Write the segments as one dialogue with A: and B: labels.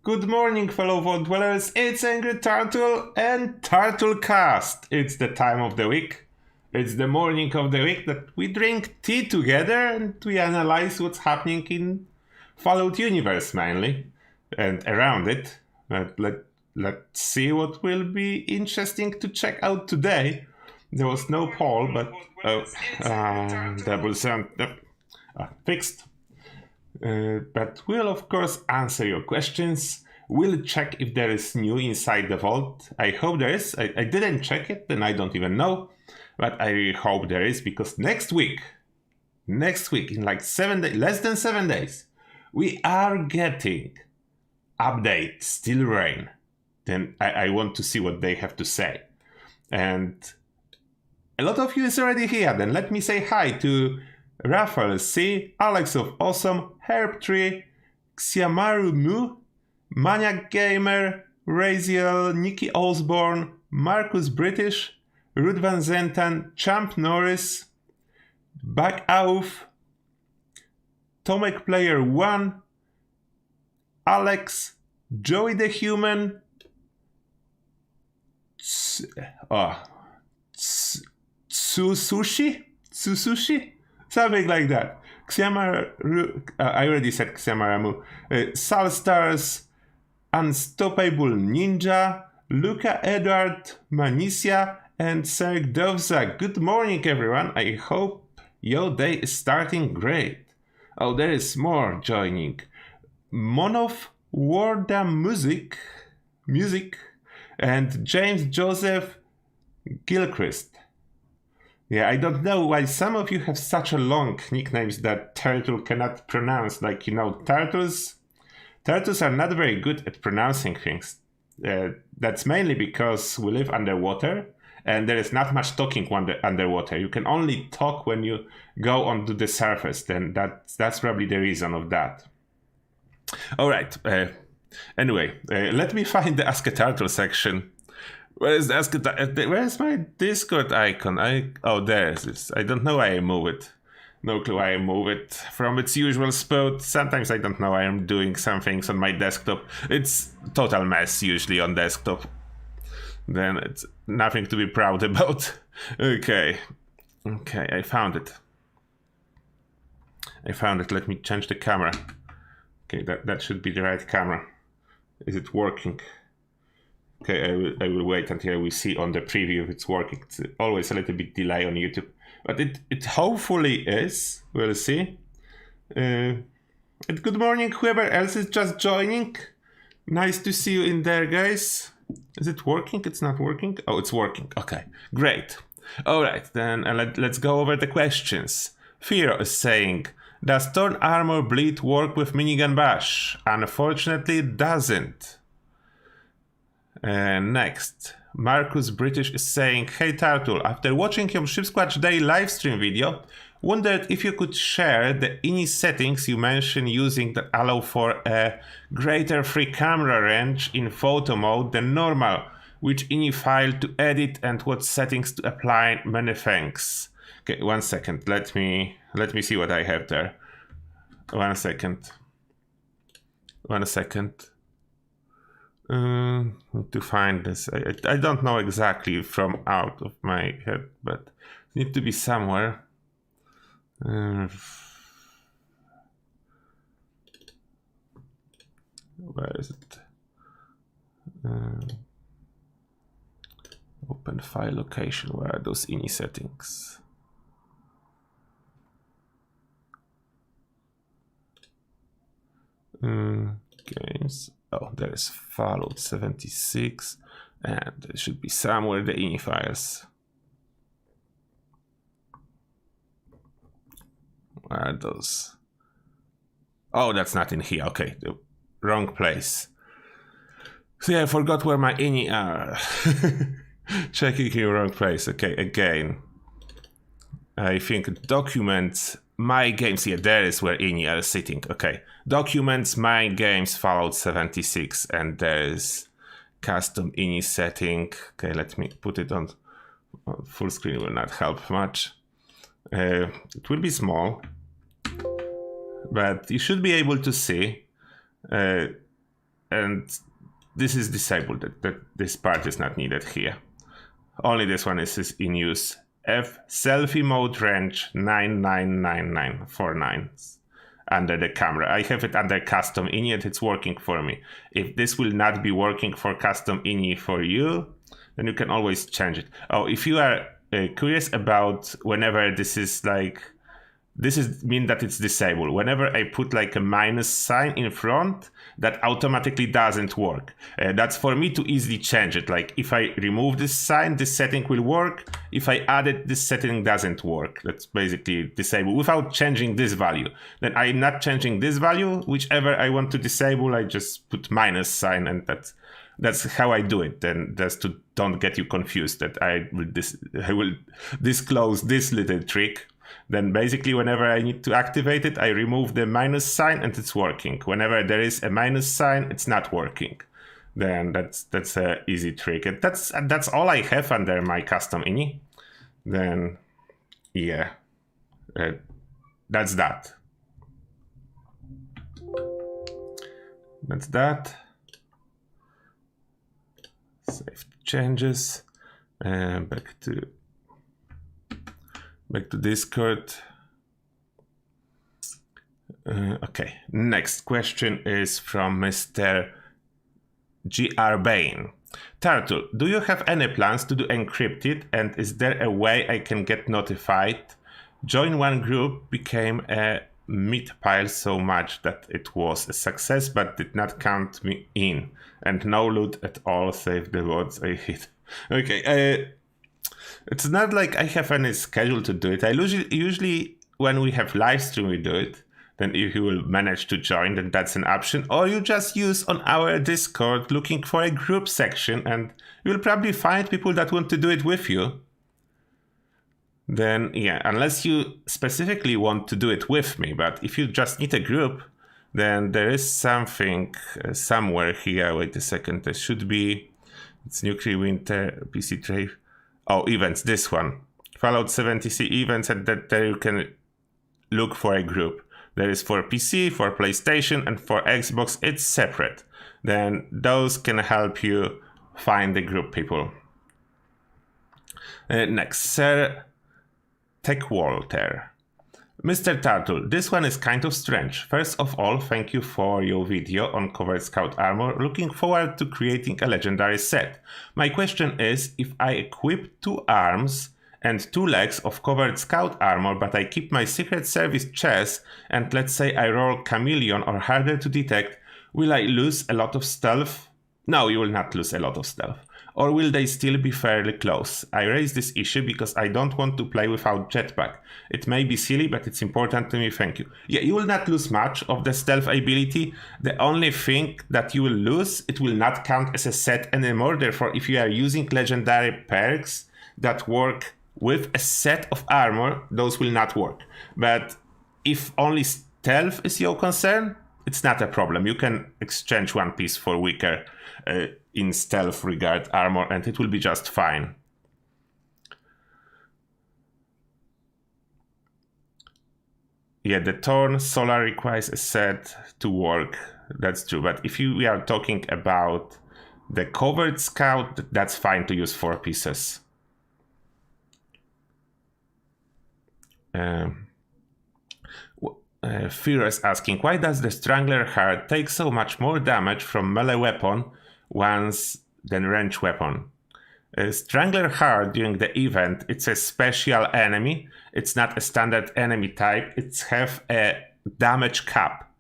A: Good morning, fellow vault dwellers. It's Angry Turtle and Turtlecast. It's the time of the week. It's the morning of the week that we drink tea together and we analyze what's happening in Fallout universe mainly and around it. Let's see what will be interesting to check out today. There was no poll, but double sound fixed. But we'll of course answer your questions. We'll check if there is new inside the vault. I hope there is. I didn't check it and I don't even know. But I hope there is, because next week in like 7 days, less than 7 days, we are getting update Still Rain. Then I want to see what they have to say. And a lot of you is already here. Then let me say hi to Raphael C, Alex of Awesome, Herb3, Xiamaru Mu, Maniac Gamer, Raziel, Nikki Osborne, Marcus British, Ruud van Zentan, Champ Norris, Back Auf, Tomek Player 1, Alex, Joey the Human, Susushi? Something like that. Xiamaru, I already said Xiamaramu. Salstars, Unstoppable Ninja, Luca Edward, Manisia, and Serg Dovza. Good morning, everyone. I hope your day is starting great. Oh, there is more joining. Monov Warda Music, and James Joseph Gilchrist. Yeah, I don't know why some of you have such a long nicknames that Turtle cannot pronounce. Like, turtles are not very good at pronouncing things. That's mainly because we live underwater and there is not much talking underwater. You can only talk when you go onto the surface. Then that's probably the reason of that. All right. Anyway, let me find the Ask a Turtle section. Where is my Discord icon? There it is. I don't know why I move it. No clue why I move it from its usual spot. Sometimes I don't know why I'm doing some things on my desktop. It's total mess usually on desktop. Then it's nothing to be proud about. Okay, I found it. Let me change the camera. Okay, that should be the right camera. Is it working? Okay, I will wait until we see on the preview if it's working. It's always a little bit delay on YouTube, but it hopefully is. We'll see. And good morning, whoever else is just joining. Nice to see you in there, guys. Is it working? It's not working. Oh, it's working. Okay, great. All right, then let's go over the questions. Fear is saying, does Torn Armor Bleed work with Minigun Bash? Unfortunately, it doesn't. Next, Marcus British is saying, hey Turtle, after watching your Shipsquatch Day livestream video, wondered if you could share the INI settings you mentioned using that allow for a greater free camera range in photo mode than normal, which INI file to edit and what settings to apply. Many thanks. Okay, 1 second. Let me see what I have there. 1 second. Need to find this. I don't know exactly from out of my head, but it need to be somewhere. Where is it? Open file location. Where are those INI settings? Games. Oh, there is Fallout 76, and there should be somewhere the INI files. Where are those? Oh, that's not in here. Okay, the wrong place. So yeah, I forgot where my INI are. Checking in wrong place. Okay, again. I think documents, my games. Yeah, there is where INI are sitting. Okay, documents, my games, Fallout 76, and there's custom INI setting. Okay, let me put it on full screen. Will not help much. It will be small, but you should be able to see and this is disabled. That this part is not needed here. Only this one is in use. F selfie mode range 999949 under the camera. I have it under custom ini. It's working for me. If this will not be working for custom ini for you, then you can always change it. Oh, if you are curious about whenever this is like, this is mean that it's disabled. Whenever I put like a minus sign in front, that automatically doesn't work. That's for me to easily change it. Like if I remove this sign, this setting will work. If I add it, this setting doesn't work. That's basically disabled without changing this value. Then I'm not changing this value. Whichever I want to disable, I just put minus sign, and that's how I do it. Then just to don't get you confused that I will disclose this little trick. Then basically whenever I need to activate it, I remove the minus sign and it's working. Whenever there is a minus sign, it's not working. Then that's a easy trick. And that's all I have under my custom ini. Then yeah, that's that. That's that. Save changes. Back to Discord. Okay, next question is from Mr. GR Bain. Turtle, do you have any plans to do encrypted, and is there a way I can get notified? Join one group became a meat pile so much that it was a success but did not count me in, and no loot at all save the words I hit. Okay, it's not like I have any schedule to do it. I usually when we have live stream, we do it. Then if you will manage to join, then that's an option. Or you just use on our Discord looking for a group section, and you'll probably find people that want to do it with you. Then yeah, unless you specifically want to do it with me, but if you just need a group, then there is something somewhere here. Wait a second, there should be. It's Nuclear Winter, PC Trade. Oh, events, this one. Fallout 76 events, and that there you can look for a group. There is for PC, for PlayStation, and for Xbox, it's separate. Then those can help you find the group people. Next, Sir Tech Walter. Mr. Turtle, this one is kind of strange. First of all, thank you for your video on covered scout armor. Looking forward to creating a legendary set. My question is, if I equip 2 arms and 2 legs of covered scout armor, but I keep my Secret Service chest, and let's say I roll chameleon or harder to detect, will I lose a lot of stealth? No, you will not lose a lot of stealth. Or will they still be fairly close? I raise this issue because I don't want to play without jetpack. It may be silly, but it's important to me, thank you. Yeah, you will not lose much of the stealth ability. The only thing that you will lose, it will not count as a set anymore. Therefore, if you are using legendary perks that work with a set of armor, those will not work. But if only stealth is your concern, it's not a problem. You can exchange one piece for weaker in stealth regard armor, and it will be just fine. Yeah, the Torn Solar requires a set to work. That's true. But if we are talking about the covered scout, that's fine to use 4 pieces. Fear is asking, why does the Strangler Heart take so much more damage from melee weapon once than range weapon? Strangler Heart during the event, it's a special enemy. It's not a standard enemy type. It's have a damage cap.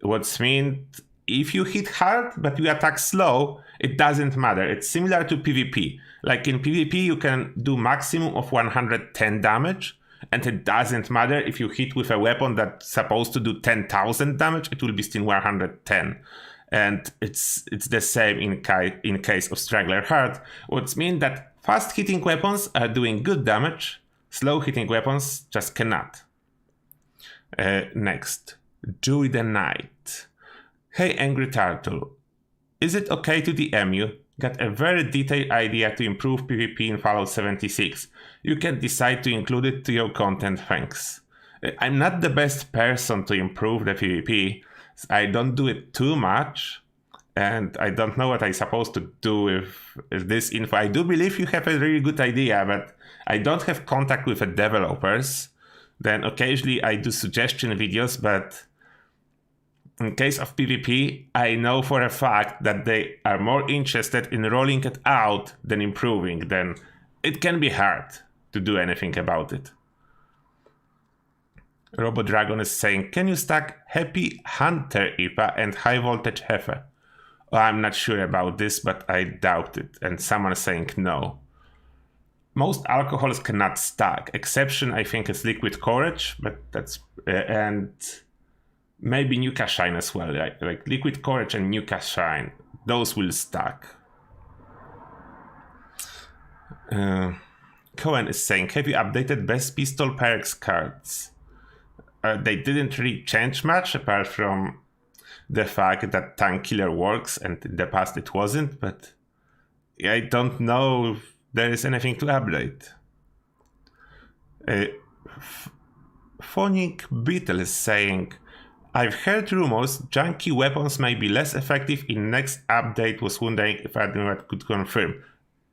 A: What's mean if you hit hard but you attack slow, it doesn't matter. It's similar to PvP. Like in PvP, you can do maximum of 110 damage. And it doesn't matter if you hit with a weapon that's supposed to do 10,000 damage, it will be still 110. And it's the same in case of Strangler Heart, which means that fast hitting weapons are doing good damage, slow hitting weapons just cannot. Next, Joey the Knight. Hey Angry Turtle, is it okay to DM you? Got a very detailed idea to improve PvP in Fallout 76. You can decide to include it to your content, thanks. I'm not the best person to improve the PvP. I don't do it too much. and I don't know what I'm supposed to do with this info. I do believe you have a really good idea, but I don't have contact with the developers. Then occasionally I do suggestion videos, but in case of PvP, I know for a fact that they are more interested in rolling it out than improving. Then it can be hard to do anything about it. Robo Dragon is saying, can you stack Happy Hunter IPA and High Voltage Hefe? Oh, I'm not sure about this, but I doubt it. And someone is saying no. Most alcohols cannot stack. Exception, I think, is Liquid Courage, but that's and maybe Nuka Shine as well. Like Liquid Courage and Nuka Shine, those will stack. Cohen is saying, have you updated Best Pistol Perks cards? They didn't really change much apart from the fact that Tank Killer works, and in the past it wasn't, but I don't know if there is anything to update. Phonic Beetle is saying, I've heard rumors junky weapons may be less effective in next update, was wondering if anyone could confirm.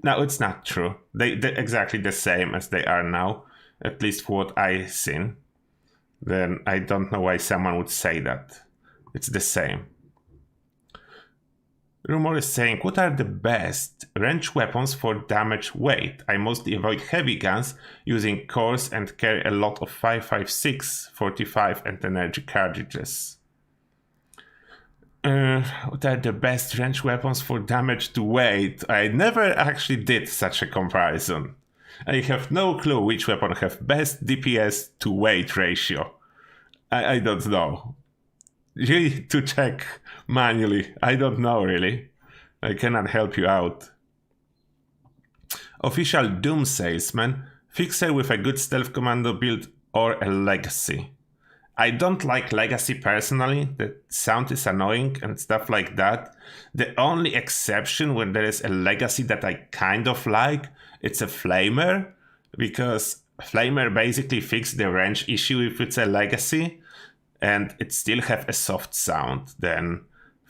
A: No, it's not true. They're exactly the same as they are now, at least for what I've seen. Then I don't know why someone would say that. It's the same. Rumor is saying, what are the best range weapons for damage weight? I mostly avoid heavy guns using cores and carry a lot of 5.56, 45 and energy cartridges. What are the best range weapons for damage to weight? I never actually did such a comparison. I have no clue which weapon have best DPS to weight ratio. I don't know. Really, to check manually, I don't know really. I cannot help you out. Official Doom Salesman, Fixer with a good stealth commando build or a Legacy. I don't like Legacy personally, the sound is annoying and stuff like that. The only exception when there is a Legacy that I kind of like, it's a Flamer, because Flamer basically fixed the range issue if it's a Legacy, and it still have a soft sound. Then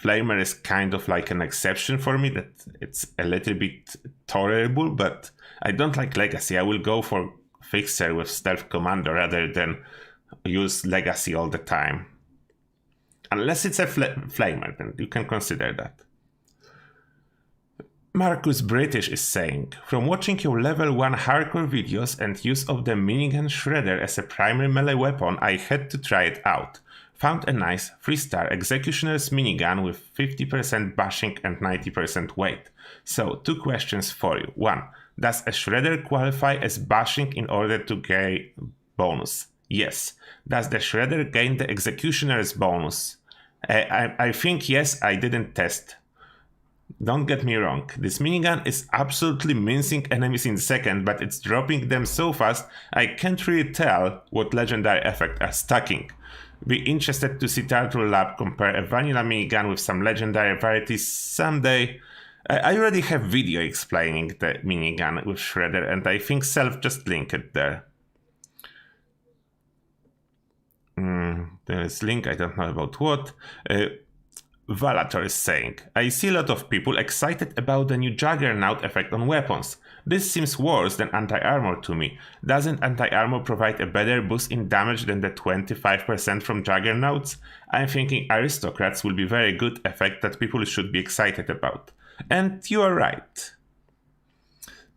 A: Flamer is kind of like an exception for me, that it's a little bit tolerable, but I don't like Legacy. I will go for Fixer with Stealth Commander rather than use Legacy all the time. Unless it's a Flamer, then you can consider that. Marcus British is saying, from watching your level 1 hardcore videos and use of the minigun shredder as a primary melee weapon, I had to try it out. Found a nice 3-star Executioner's minigun with 50% bashing and 90% weight. So, 2 questions for you. 1. Does a shredder qualify as bashing in order to gain bonus? Yes. Does the shredder gain the Executioner's bonus? I think yes, I didn't test. Don't get me wrong, this minigun is absolutely mincing enemies in second, but it's dropping them so fast I can't really tell what legendary effects are stacking. Be interested to see Turtle Lab compare a vanilla minigun with some legendary varieties someday. I already have video explaining the minigun with Shredder, and I think Self just linked it there. There's link, I don't know about what. Valator is saying, I see a lot of people excited about the new Juggernaut effect on weapons. This seems worse than anti-armor to me. Doesn't anti-armor provide a better boost in damage than the 25% from Juggernauts? I'm thinking Aristocrats will be very good effect that people should be excited about. And you are right.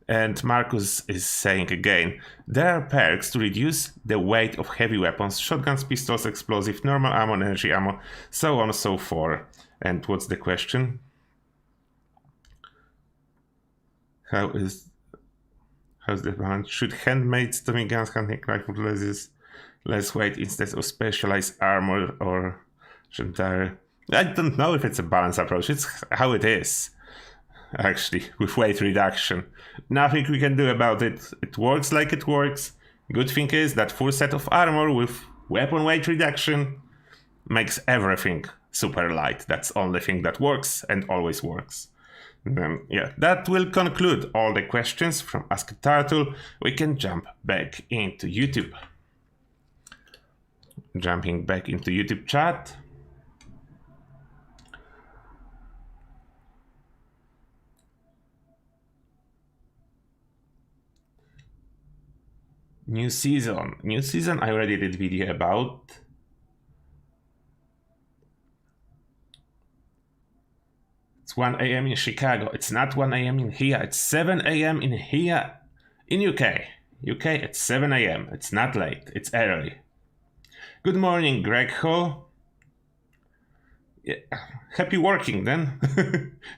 A: And Marcus is saying again, there are perks to reduce the weight of heavy weapons, shotguns, pistols, explosive, normal ammo, energy ammo, so on and so forth. And what's the question? How's the balance? Should handmade stomach guns, hunting rifle less weight instead of specialized armor, or should there? I don't know if it's a balanced approach. It's how it is. Actually, with weight reduction. Nothing we can do about it. It works like it works. Good thing is that full set of armor with weapon weight reduction makes everything super light. That's the only thing that works and always works. Yeah, that will conclude all the questions from Ask a Turtle. We can jump back into YouTube. Jumping back into YouTube chat. New season. New season I already did video about. It's 1 a.m. in Chicago. It's not 1 a.m. in here. It's 7 a.m. in here in UK. UK, it's 7 a.m. It's not late. It's early. Good morning, Greg Ho. Yeah. Happy working then.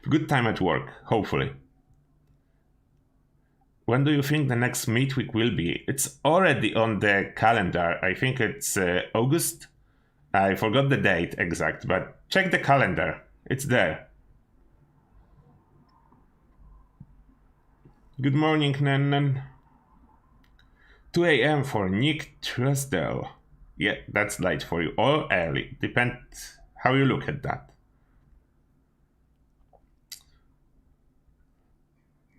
A: Good time at work, hopefully. When do you think the next midweek will be? It's already on the calendar. I think it's August. I forgot the date exact, but check the calendar. It's there. Good morning, Nennen. 2 a.m. for Nick Trusdell. Yeah, that's late for you. Or early. Depends how you look at that.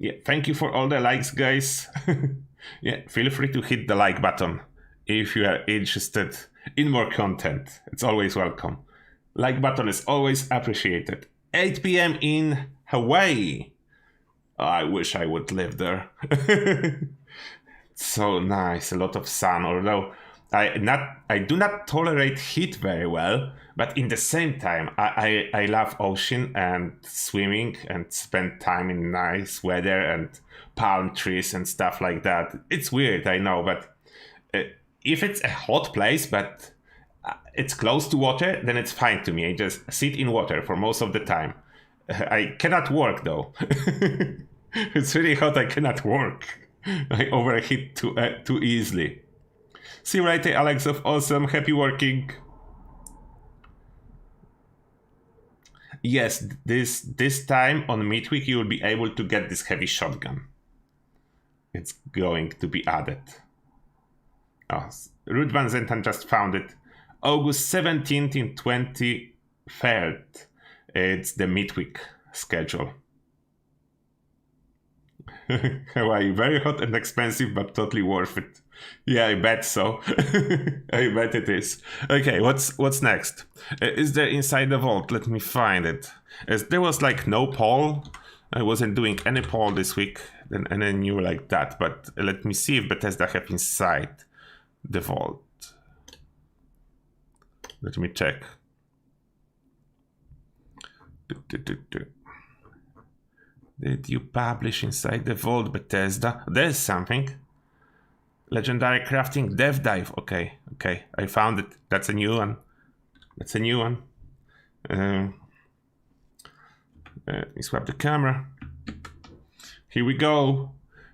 A: Yeah, thank you for all the likes, guys. Yeah, feel free to hit the like button if you are interested in more content. It's always welcome. Like button is always appreciated. 8 p.m. in Hawaii. I wish I would live there. So nice, a lot of sun, although I do not tolerate heat very well, but in the same time I love ocean and swimming and spend time in nice weather and palm trees and stuff like that. It's weird, I know, but if it's a hot place but it's close to water, then it's fine to me. I just sit in water for most of the time. I cannot work though. It's really hot, I cannot work. I overheat too easily. See you later, Alex of Awesome. Happy working. Yes, this time on midweek you will be able to get this heavy shotgun. It's going to be added. Oh, Ruth Van Zentan just found it. August 17th and 23rd. It's the midweek schedule. Hawaii, very hot and expensive, but totally worth it. Yeah, I bet so. I bet it is. Okay, what's next? Is there inside the vault? Let me find it. There was like no poll. I wasn't doing any poll this week, and I knew like that. But let me see if Bethesda have inside the vault. Let me check. Did you publish inside the vault, Bethesda? There's something. Legendary crafting dev dive. Okay, I found it. That's a new one. Let me swap the camera. Here we go.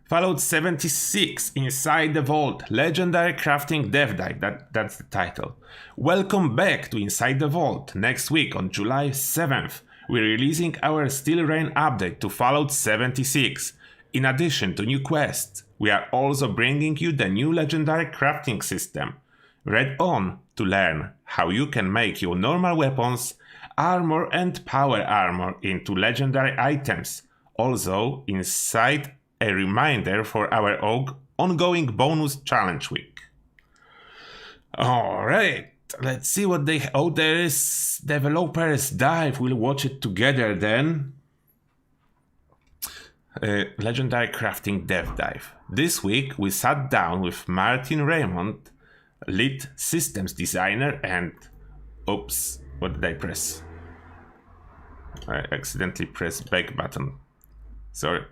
A: Fallout 76 Inside the Vault. Legendary crafting dev dive. That's the title. Welcome back to Inside the Vault. Next week on July 7th. We're releasing our Steel Rain update to Fallout 76. In addition to new quests, we are also bringing you the new legendary crafting system. Read on to learn how you can make your normal weapons, armor and power armor into legendary items. Also, inside a reminder for our ongoing bonus challenge week. Alright. Let's see what they... Oh, there is Developers Dive. We'll watch it together then. Legendary Crafting Dev Dive. This week we sat down with Martin Raymond, lead systems designer, and... Oops, what did I press? I accidentally pressed back button. Sorry.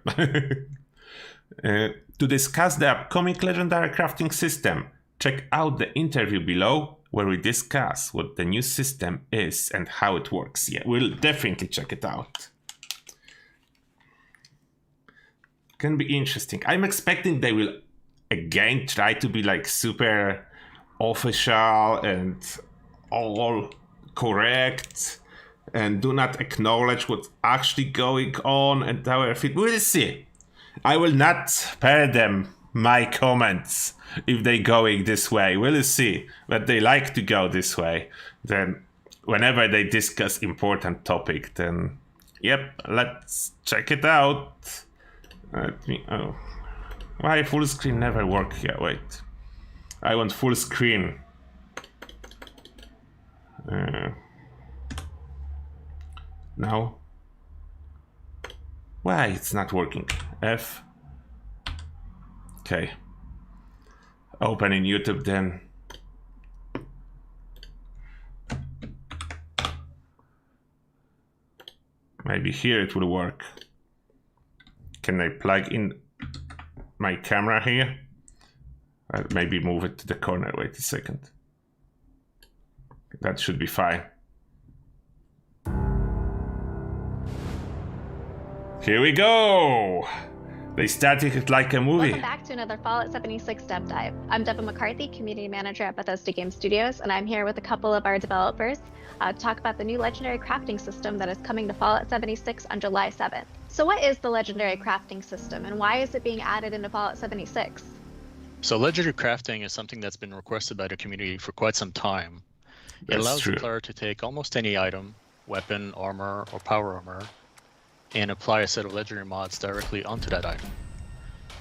A: To discuss the upcoming legendary crafting system, check out the interview below, where we discuss what the new system is and how it works. Yeah, we'll definitely check it out. Can be interesting. I'm expecting they will again try to be like super official and all correct and do not acknowledge what's actually going on and how it fit. We'll see. I will not spare them my comments if they going this way. We'll see. But they like to go this way. Then whenever they discuss important topic, then yep, let's check it out. Let me... Oh. Why full screen never work here? Wait. I want full screen. No. Why it's not working? F. Okay. opening YouTube then. Maybe here it will work. Can I plug in my camera here? I'll maybe move it to the corner. Wait a second. That should be fine. Here we go! They started it like a movie.
B: Welcome back to another Fallout 76 Dev Dive. I'm Devin McCarthy, Community Manager at Bethesda Game Studios, and I'm here with a couple of our developers to talk about the new Legendary Crafting System that is coming to Fallout 76 on July 7th. So what is the Legendary Crafting System, and why is it being added into Fallout 76?
C: So Legendary Crafting is something that's been requested by the community for quite some time. It allows the player to take almost any item, weapon, armor, or power armor, and apply a set of legendary mods directly onto that item.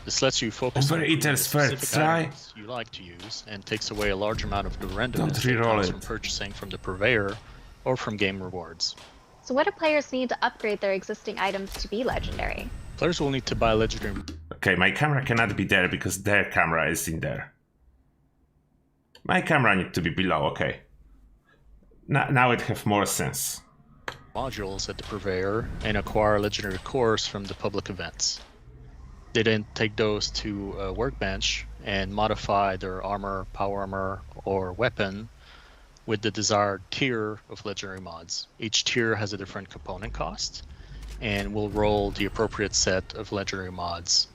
C: This lets you focus on the specific items you like to use and takes away a large amount of the randomness that comes from purchasing from the purveyor or from game rewards.
B: So what do players need to upgrade their existing items to be legendary?
C: Players will need to buy legendary...
A: Okay, my camera cannot be there because their camera is in there. My camera needs to be below, okay. Now it has more sense.
C: Modules at the purveyor and acquire legendary cores from the public events. They then take those to a workbench and modify their armor, power armor, or weapon with the desired tier of legendary mods. Each tier has a different component cost and will roll the appropriate set of legendary mods.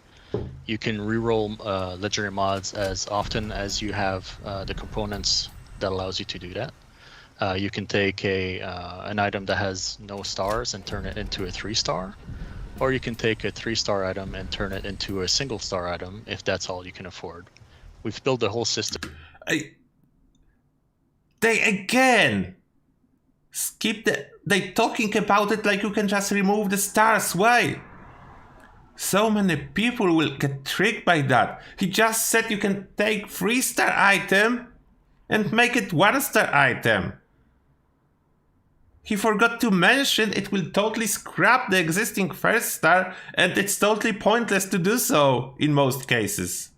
C: You can reroll legendary mods as often as you have the components that allows you to do that. You can take an item that has no stars and turn it into a 3-star, or you can take a 3-star item and turn it into a single-star item if that's all you can afford. We've built the whole system.
A: They again skip they talking about it like you can just remove the stars. Why? So many people will get tricked by that. He just said you can take 3-star item and make it 1-star item. He forgot to mention it will totally scrap the existing 1st star, and it's totally pointless to do so in most cases.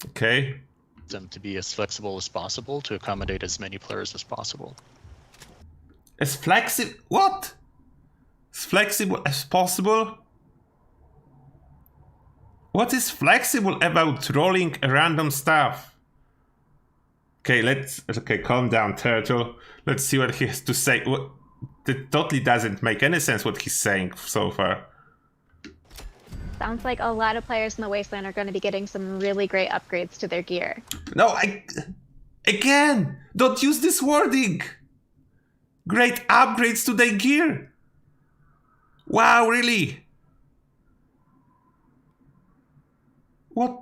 A: Okay.
C: Them to be as flexible as possible to accommodate as many players as possible.
A: As flexible? What? As flexible as possible? What is flexible about rolling a random stuff? Okay, calm down, Turtle. Let's see what he has to say. It totally doesn't make any sense what he's saying so far.
B: Sounds like a lot of players in the Wasteland are going to be getting some really great upgrades to their gear.
A: No, again, don't use this wording. Great upgrades to their gear. Wow, really? What?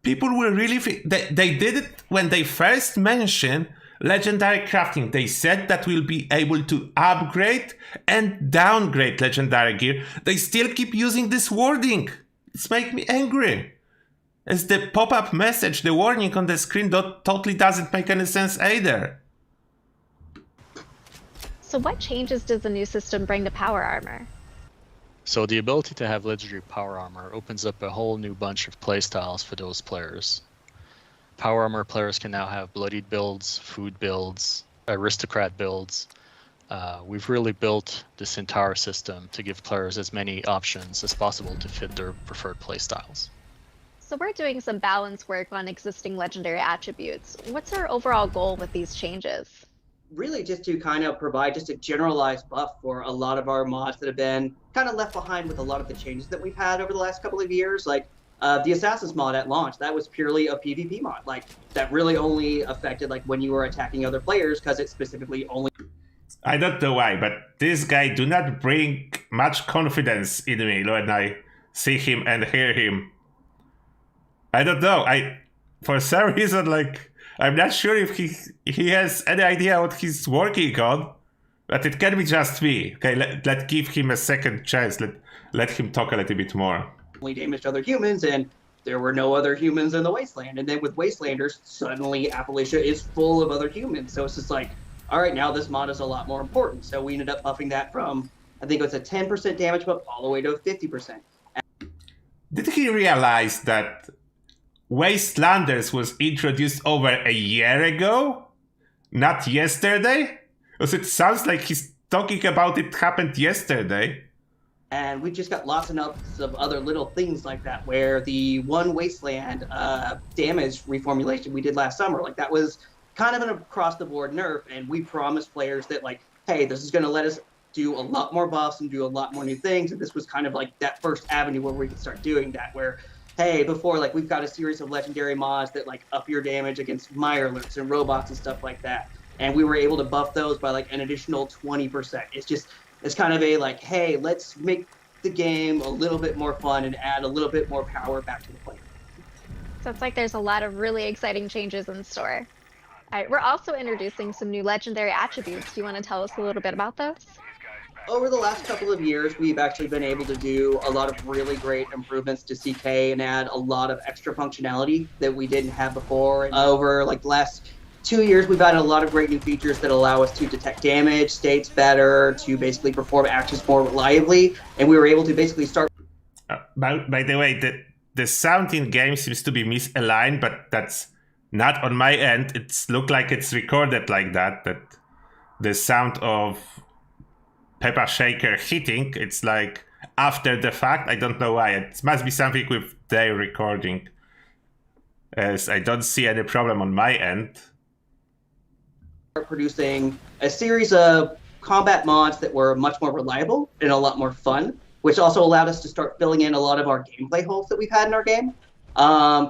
A: People will really... They did it when they first mentioned Legendary Crafting. They said that we'll be able to upgrade and downgrade Legendary gear. They still keep using this wording. It's making me angry. As the pop-up message, the warning on the screen totally doesn't make any sense either.
B: So what changes does the new system bring to power armor?
C: So the ability to have legendary power armor opens up a whole new bunch of playstyles for those players. Power armor players can now have bloodied builds, food builds, aristocrat builds. We've really built this entire system to give players as many options as possible to fit their preferred playstyles.
B: So we're doing some balance work on existing legendary attributes. What's our overall goal with these changes?
D: Really just to kind of provide just a generalized buff for a lot of our mods that have been kind of left behind with a lot of the changes that we've had over the last couple of years. Like the Assassins mod at launch, that was purely a PvP mod. Like that really only affected like when you were attacking other players because it specifically only...
A: I don't know why, but this guy do not bring much confidence in me when I see him and hear him. I don't know. For some reason, like... I'm not sure if he has any idea what he's working on, but it can be just me. Okay, let's give him a second chance. Let him talk a little bit more.
D: Only damaged other humans, and there were no other humans in the Wasteland. And then with Wastelanders, suddenly Appalachia is full of other humans. So it's just like, all right, now this mod is a lot more important. So we ended up buffing that from, I think it was a 10% damage buff all the way to a 50%.
A: Did he realize that Wastelanders was introduced over a year ago? Not yesterday? Because it sounds like he's talking about it happened yesterday.
D: And we just got lots and lots of other little things like that, where the one Wasteland damage reformulation we did last summer, like that was kind of an across-the-board nerf, and we promised players that, like, hey, this is going to let us do a lot more buffs and do a lot more new things, and this was kind of like that first avenue where we could start doing that, where, hey, before, like, we've got a series of legendary mods that, like, up your damage against mirelurks and robots and stuff like that, and we were able to buff those by, like, an additional 20%. It's kind of a, like, hey, let's make the game a little bit more fun and add a little bit more power back to the player.
B: So it's like there's a lot of really exciting changes in store. All right, we're also introducing some new legendary attributes. Do you want to tell us a little bit about those?
D: Over the last couple of years, we've actually been able to do a lot of really great improvements to CK and add a lot of extra functionality that we didn't have before. And over like the last 2 years, we've added a lot of great new features that allow us to detect damage, states better, to basically perform actions more reliably, and we were able to basically start.
A: By the way, the sound in game seems to be misaligned, but that's not on my end. It's looked like it's recorded like that the sound of Peppa Shaker hitting, it's like after the fact. I don't know why. It must be something with their recording, as I don't see any problem on my end.
D: Producing a series of combat mods that were much more reliable and a lot more fun, which also allowed us to start filling in a lot of our gameplay holes that we've had in our game.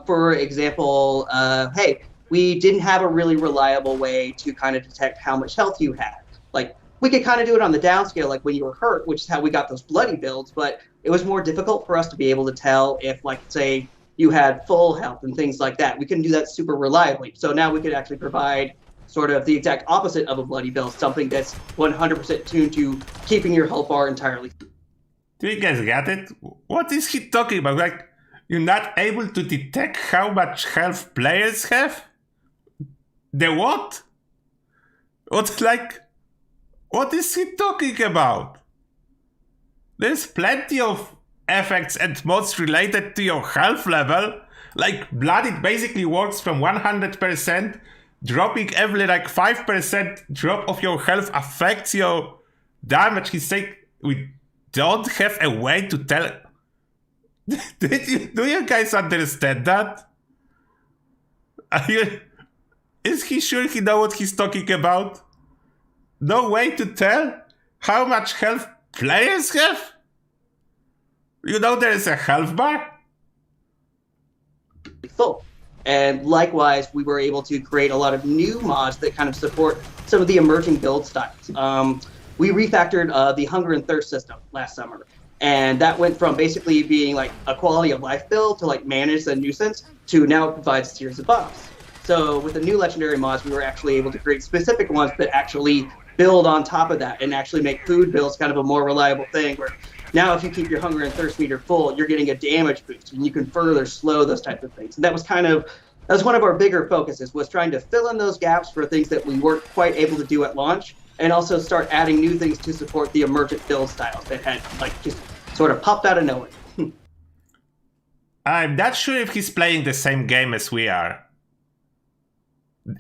D: For example, hey, we didn't have a really reliable way to kind of detect how much health you had. Like, we could kind of do it on the downscale, like when you were hurt, which is how we got those bloody builds, but it was more difficult for us to be able to tell if, like, say, you had full health and things like that. We couldn't do that super reliably. So now we could actually provide sort of the exact opposite of a bloody build, something that's 100% tuned to keeping your health bar entirely.
A: Do you guys get it? What is he talking about? Like, you're not able to detect how much health players have? The what? What is he talking about? There's plenty of effects and mods related to your health level. Like, blood, it basically works from 100%. Dropping every, like, 5% drop of your health affects your damage. He's saying we don't have a way to tell. Do you guys understand that? Is he sure he knows what he's talking about? No way to tell how much health players have? You know there is a health bar?
D: Full. And likewise, we were able to create a lot of new mods that kind of support some of the emerging build styles. We refactored the Hunger and Thirst system last summer. And that went from basically being like a quality of life build to like manage the nuisance to now it provides a series of buffs. So with the new legendary mods, we were actually able to create specific ones that actually build on top of that and actually make food builds kind of a more reliable thing, where now if you keep your hunger and thirst meter full, you're getting a damage boost and you can further slow those types of things. And that was one of our bigger focuses, was trying to fill in those gaps for things that we weren't quite able to do at launch, and also start adding new things to support the emergent build styles that had like just sort of popped out of nowhere.
A: I'm not sure if he's playing the same game as we are.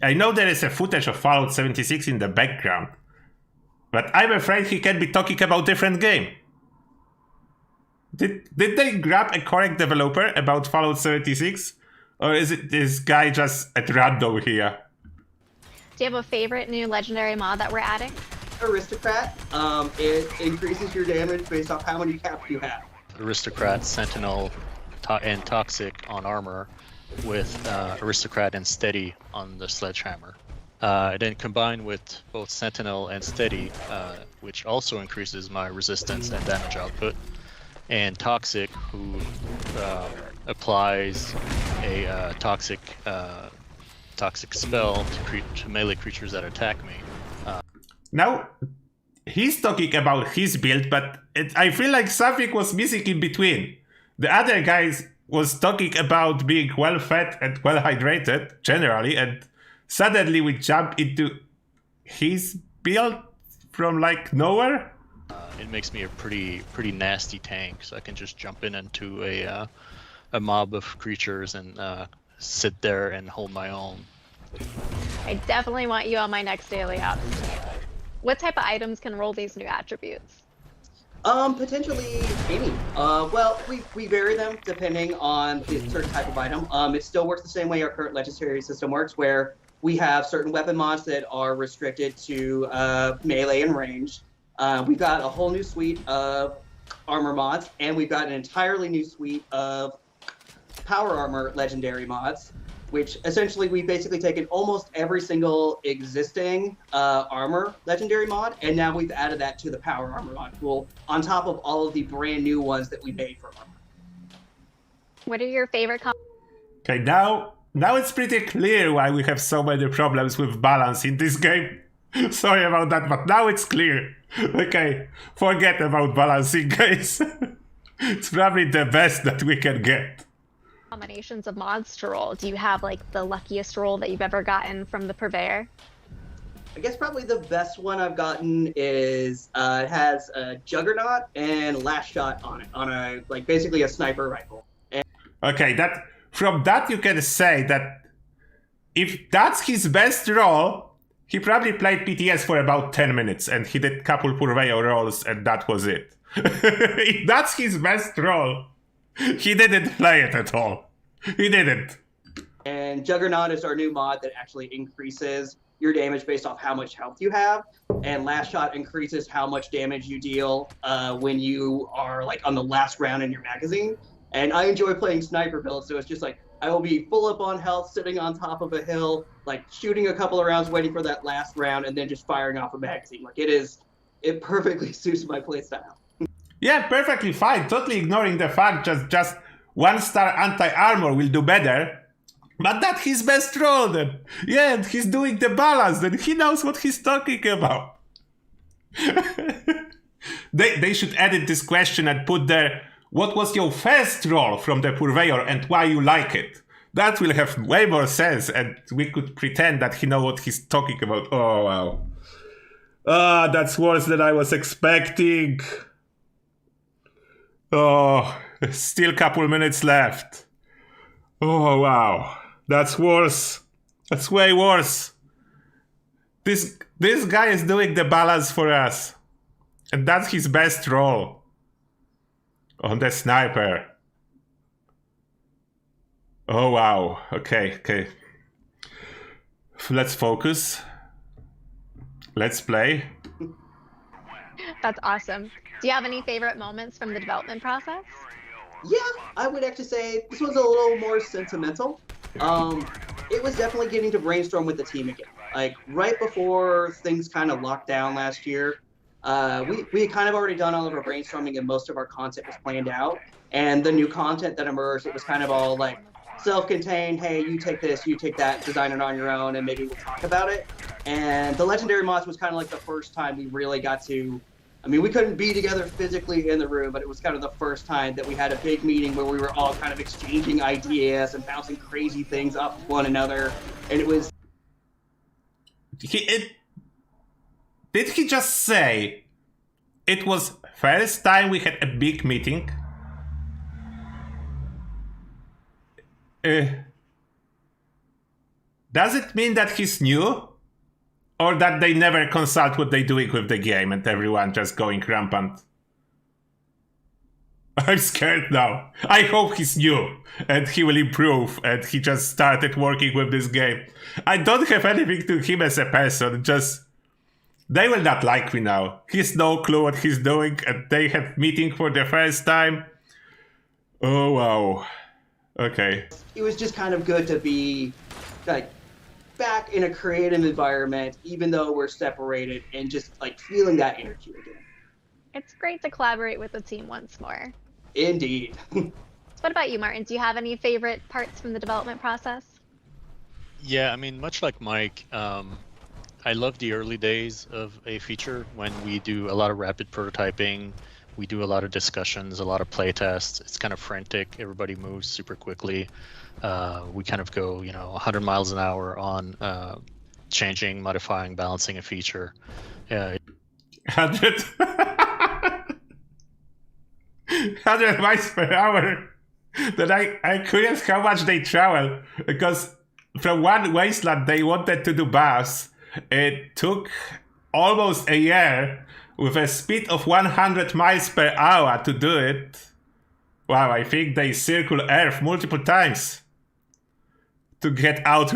A: I know there is a footage of Fallout 76 in the background, but I'm afraid he can be talking about different game. Did they grab a correct developer about Fallout 76? Or is it this guy just at random here?
B: Do you have a favorite new legendary mod that we're adding?
D: Aristocrat. It increases your damage based off how many caps you have.
C: Aristocrat, Sentinel, and Toxic on armor, with Aristocrat and Steady on the Sledgehammer. Then combined with both Sentinel and Steady, which also increases my resistance and damage output, and Toxic, who applies a toxic spell to melee creatures that attack me.
A: Now, he's talking about his build, but I feel like something was missing in between. The other guys was talking about being well-fed and well-hydrated, generally, and suddenly we jump into his build from, like, nowhere.
C: It makes me a pretty nasty tank, so I can just jump into a mob of creatures and sit there and hold my own.
B: I definitely want you on my next daily ops team. What type of items can roll these new attributes?
D: Potentially any. Well, we vary them depending on the certain type of item. It still works the same way our current legendary system works, where we have certain weapon mods that are restricted to melee and range. We've got a whole new suite of armor mods, and we've got an entirely new suite of power armor legendary mods, which essentially we've basically taken almost every single existing armor legendary mod, and now we've added that to the power armor mod pool on top of all of the brand new ones that we made for armor.
B: What are your favorite
A: Okay, now it's pretty clear why we have so many problems with balance in this game. Sorry about that, but now it's clear. Okay, forget about balancing, guys. It's probably the best that we can get.
B: combinations of mods to roll? Do you have like the luckiest roll that you've ever gotten from the purveyor?
D: I guess probably the best one I've gotten is it has a Juggernaut and last shot on it, on a like basically a sniper rifle. And
A: Okay, from that you can say that if that's his best roll, he probably played PTS for about 10 minutes and he did couple purveyor rolls and that was it. If that's his best roll, he didn't play it at all. He didn't.
D: And Juggernaut is our new mod that actually increases your damage based off how much health you have. And Last Shot increases how much damage you deal when you are like on the last round in your magazine. And I enjoy playing sniper builds, so it's just like I will be full up on health, sitting on top of a hill, like shooting a couple of rounds, waiting for that last round, and then just firing off a magazine. Like it perfectly suits my playstyle.
A: Yeah, perfectly fine. Totally ignoring the fact just 1-star anti-armor will do better. But that's his best roll then. Yeah, and he's doing the balance then. He knows what he's talking about. They should edit this question and put there, what was your first roll from the purveyor and why you like it? That will have way more sense and we could pretend that he knows what he's talking about. Oh, wow. Ah, that's worse than I was expecting. Oh, still a couple minutes left. Oh, wow. That's worse. That's way worse. This guy is doing the balance for us. And that's his best roll. On the sniper. Oh, wow. Okay. Let's focus. Let's play.
B: That's awesome. Do you have any favorite moments from the development process?
D: Yeah, I would actually say this was a little more sentimental. It was definitely getting to brainstorm with the team again. Like right before things kind of locked down last year, we had kind of already done all of our brainstorming and most of our content was planned out. And the new content that emerged, it was kind of all like self-contained. Hey, you take this, you take that, design it on your own, and maybe we'll talk about it. And the Legendary Mods was kind of like the first time we really got to. I mean, we couldn't be together physically in the room, but it was kind of the first time that we had a big meeting where we were all kind of exchanging ideas and bouncing crazy things off one another. And it was.
A: Did he just say it was first time we had a big meeting? Does it mean that he's new? Or that they never consult what they're doing with the game and everyone just going rampant? I'm scared now. I hope he's new and he will improve and he just started working with this game. I don't have anything to him as a person, just they will not like me now. He's no clue what he's doing and they have meeting for the first time. Oh wow. Okay.
D: It was just kind of good to be like back in a creative environment, even though we're separated, and just like feeling that energy again.
B: It's great to collaborate with the team once more.
D: Indeed.
B: So what about you, Martin? Do you have any favorite parts from the development process?
C: Yeah, I mean, much like Mike, I love the early days of a feature when we do a lot of rapid prototyping. We do a lot of discussions, a lot of play tests. It's kind of frantic. Everybody moves super quickly. We kind of go, 100 miles an hour on changing, modifying, balancing a feature.
A: 100 miles per hour. That I'm curious how much they travel, because from one wasteland they wanted to do baths. It took almost a year with a speed of 100 miles per hour to do it. Wow, I think they circle Earth multiple times to get out.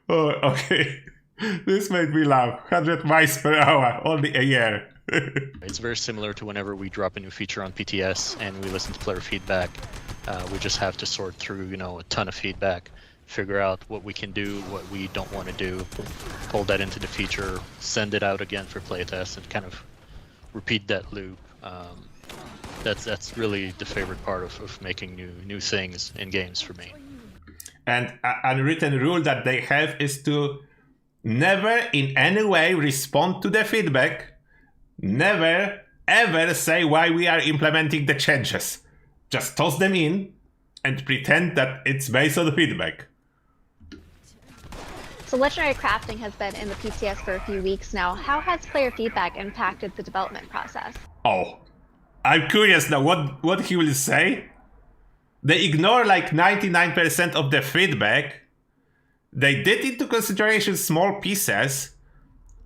A: Oh, okay. This made me laugh. 100 miles per hour, only a year.
C: It's very similar to whenever we drop a new feature on PTS and we listen to player feedback. We just have to sort through, a ton of feedback, figure out what we can do, what we don't want to do, pull that into the feature, send it out again for playtest, and kind of repeat that loop. That's really the favorite part of making new things in games for me.
A: And an unwritten rule that they have is to never in any way respond to the feedback. Never, ever say why we are implementing the changes. Just toss them in and pretend that it's based on the feedback.
B: So legendary crafting has been in the PTS for a few weeks now. How has player feedback impacted the development process?
A: Oh, I'm curious now what he will say. They ignore like 99% of the feedback. They did into consideration small pieces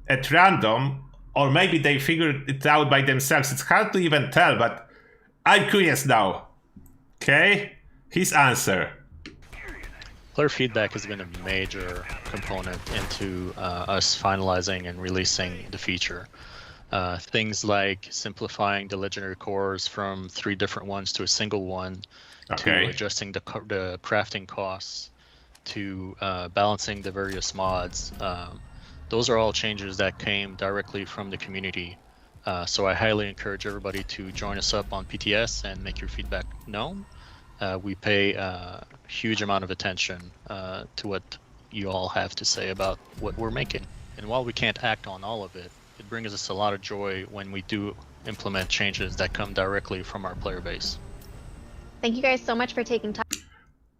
A: at random, or maybe they figured it out by themselves. It's hard to even tell, but I'm curious now. Okay? His answer.
C: Player feedback has been a major component into us finalizing and releasing the feature. Things like simplifying the legendary cores from 3 different ones to a single one,
A: Okay.
C: to adjusting the crafting costs, to balancing the various mods. Those are all changes that came directly from the community. So I highly encourage everybody to join us up on PTS and make your feedback known. We pay a huge amount of attention to what you all have to say about what we're making. And while we can't act on all of it, it brings us a lot of joy when we do implement changes that come directly from our player base.
B: Thank you guys so much for taking time.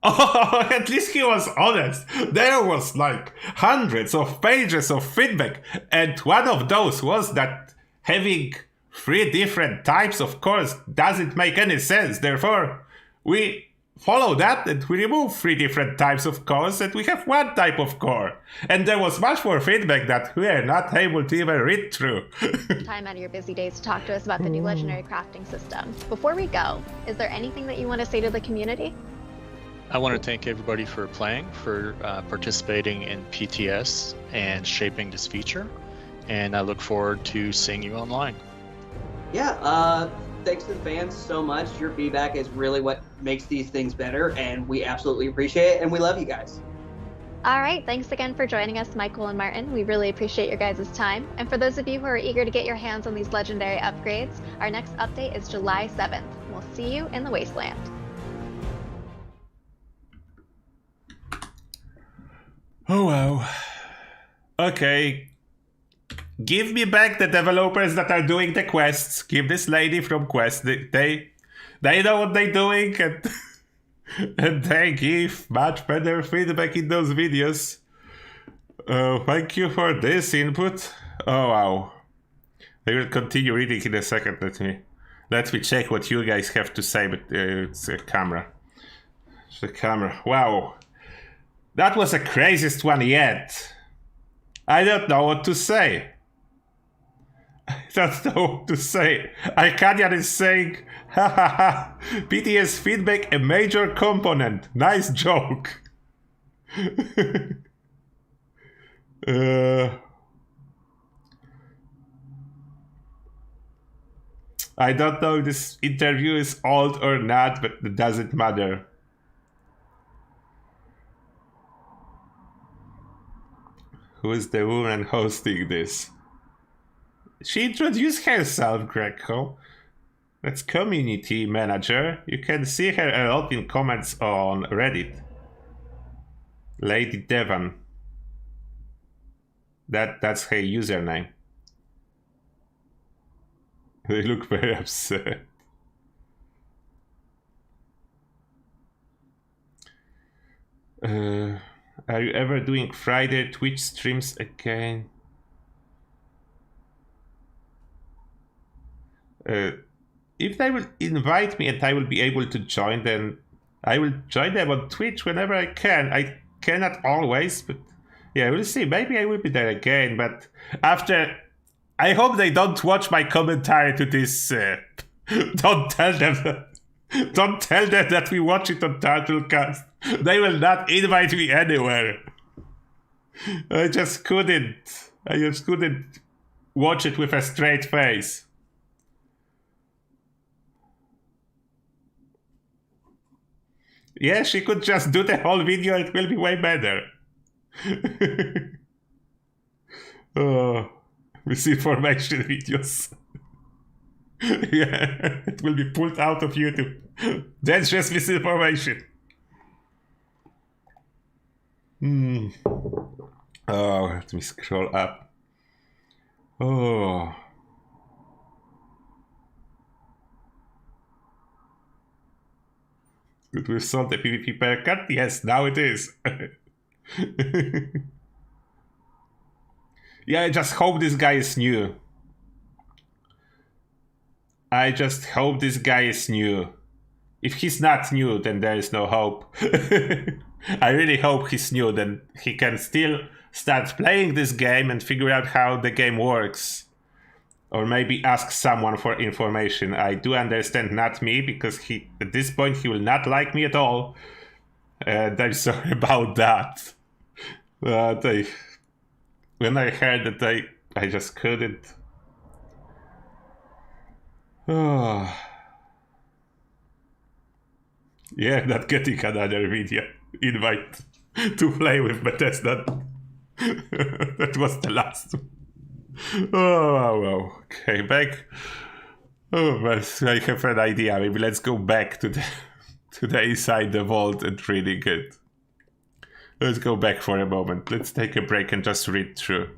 A: Oh, at least he was honest. There was like hundreds of pages of feedback, and one of those was that having 3 different types of cores doesn't make any sense. Therefore, we follow that and we remove 3 different types of cores and we have 1 type of core. And there was much more feedback that we are not able to even read through.
B: Time out of your busy days to talk to us about the new legendary crafting system. Before we go, is there anything that you want to say to the community?
C: I want to thank everybody for playing, for participating in PTS and shaping this feature. And I look forward to seeing you online.
D: Yeah, thanks to the fans so much. Your feedback is really what makes these things better, and we absolutely appreciate it, and we love you guys.
B: All right, thanks again for joining us, Michael and Martin. We really appreciate your guys' time. And for those of you who are eager to get your hands on these legendary upgrades, our next update is July 7th. We'll see you in the Wasteland.
A: Oh wow. Okay. Give me back the developers that are doing the quests. Give this lady from Quest. They know what they're doing, and they give much better feedback in those videos. Thank you for this input. Oh wow. I will continue reading in a second. Let me check what you guys have to say, but it's a camera. It's a camera. Wow. That was the craziest one yet. I don't know what to say. I don't know what to say. Arcadian is saying, ha ha ha, PTS feedback a major component. Nice joke. I don't know if this interview is old or not, but it doesn't matter. Who is the woman hosting this? She introduced herself, Greco. That's community manager. You can see her a lot in comments on Reddit. Lady Devon. That's her username. They look very upset. Are you ever doing Friday Twitch streams again? if they will invite me and I will be able to join, then I will join them on Twitch whenever I can. I cannot always, but yeah, we'll see. Maybe I will be there again, but after... I hope they don't watch my commentary to this. Don't tell them that we watch it on Turtlecast. They will not invite me anywhere. I just couldn't watch it with a straight face. Yeah, she could just do the whole video. It will be way better. Oh, misinformation videos. Yeah, it will be pulled out of YouTube. That's just misinformation. Oh, let me scroll up. Oh. Good, we've solved the PvP per cut? Yes, now it is. Yeah, I just hope this guy is new. I just hope this guy is new. If he's not new, then there is no hope. I really hope he's new, then he can still start playing this game and figure out how the game works. Or maybe ask someone for information. I do understand not me, because at this point he will not like me at all. And I'm sorry about that. When I heard that, I just couldn't. Oh. Yeah, not getting another video invite to play with Bethesda. That was the last one. Oh, okay, back. Oh, but I have an idea. Maybe let's go back to the inside the vault and reading it. Let's go back for a moment. Let's take a break and just read through.